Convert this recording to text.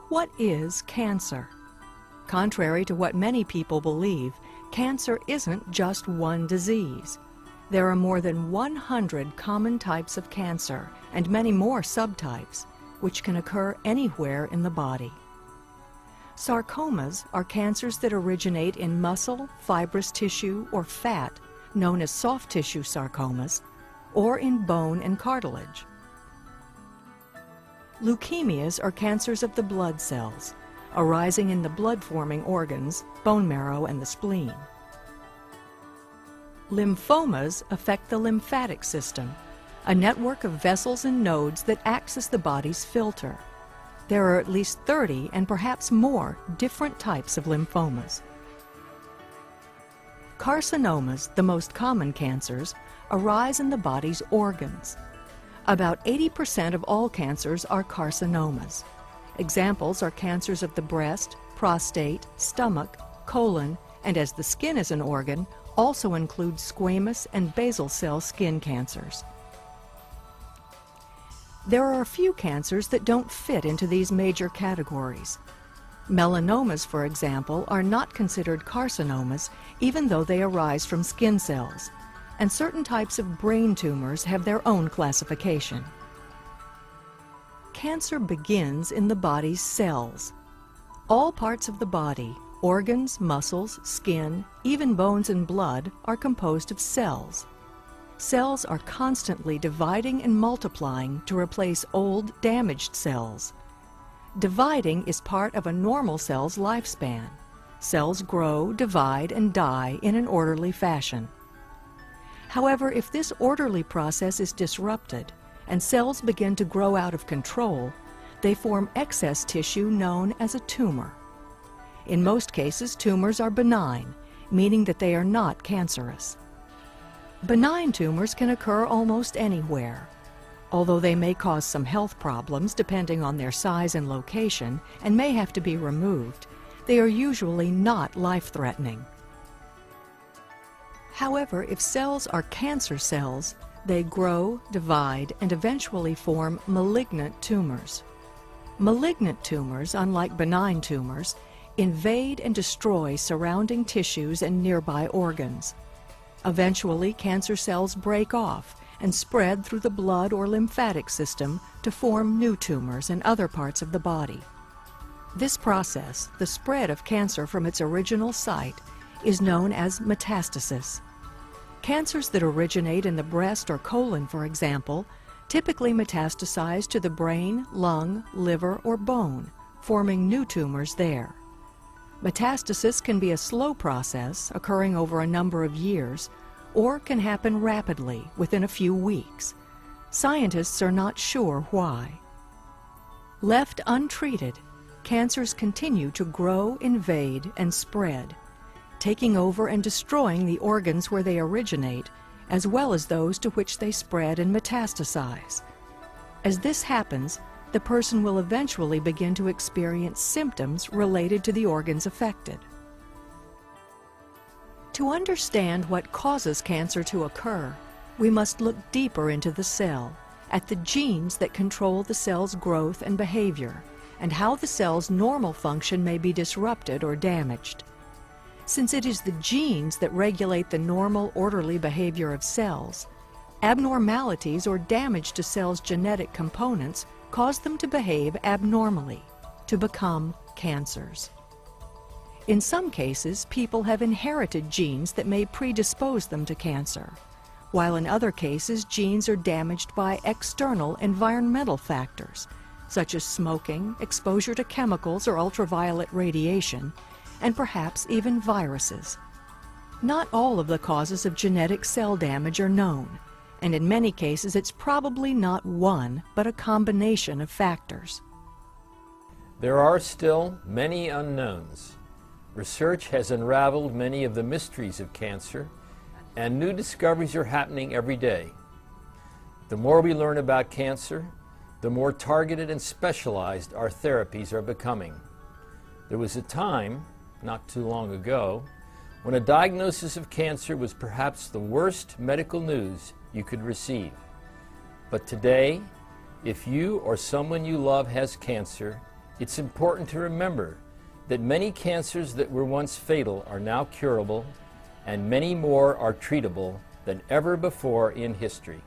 What is cancer? Contrary to what many people believe, cancer isn't just one disease. There are more than 100 common types of cancer and many more subtypes, which can occur anywhere in the body. Sarcomas are cancers that originate in muscle, fibrous tissue, or fat, known as soft tissue sarcomas, or in bone and cartilage. Leukemias are cancers of the blood cells, arising in the blood-forming organs, bone marrow, and the spleen. Lymphomas affect the lymphatic system, a network of vessels and nodes that acts as the body's filter. There are at least 30 and perhaps more different types of lymphomas. Carcinomas, the most common cancers, arise in the body's organs. About 80% of all cancers are carcinomas. Examples are cancers of the breast, prostate, stomach, colon, and as the skin is an organ, also include squamous and basal cell skin cancers. There are a few cancers that don't fit into these major categories. Melanomas, for example, are not considered carcinomas even though they arise from skin cells, and certain types of brain tumors have their own classification. Cancer begins in the body's cells. All parts of the body, organs, muscles, skin, even bones and blood, are composed of cells. Cells are constantly dividing and multiplying to replace old, damaged cells. Dividing is part of a normal cell's lifespan. Cells grow, divide, and die in an orderly fashion. However, if this orderly process is disrupted and cells begin to grow out of control, they form excess tissue known as a tumor. In most cases, tumors are benign, meaning that they are not cancerous. Benign tumors can occur almost anywhere. Although they may cause some health problems depending on their size and location and may have to be removed, they are usually not life-threatening. However, if cells are cancer cells, they grow, divide, and eventually form malignant tumors. Malignant tumors, unlike benign tumors, invade and destroy surrounding tissues and nearby organs. Eventually, cancer cells break off and spread through the blood or lymphatic system to form new tumors in other parts of the body. This process, the spread of cancer from its original site, is known as metastasis. Cancers that originate in the breast or colon, for example, typically metastasize to the brain, lung, liver, or bone, forming new tumors there. Metastasis can be a slow process, occurring over a number of years, or can happen rapidly, within a few weeks. Scientists are not sure why. Left untreated, cancers continue to grow, invade, and spread, taking over and destroying the organs where they originate, as well as those to which they spread and metastasize. As this happens, the person will eventually begin to experience symptoms related to the organs affected. To understand what causes cancer to occur, we must look deeper into the cell, at the genes that control the cell's growth and behavior, and how the cell's normal function may be disrupted or damaged. Since it is the genes that regulate the normal, orderly behavior of cells, abnormalities or damage to cells' genetic components cause them to behave abnormally, to become cancers. In some cases, people have inherited genes that may predispose them to cancer, while in other cases, genes are damaged by external environmental factors, such as smoking, exposure to chemicals or ultraviolet radiation, and perhaps even viruses. Not all of the causes of genetic cell damage are known, and in many cases it's probably not one, but a combination of factors. There are still many unknowns. Research has unraveled many of the mysteries of cancer, and new discoveries are happening every day. The more we learn about cancer, the more targeted and specialized our therapies are becoming. There was a time, not too long ago, when a diagnosis of cancer was perhaps the worst medical news you could receive. But today, if you or someone you love has cancer, It's important to remember that many cancers that were once fatal are now curable, and many more are treatable than ever before in history.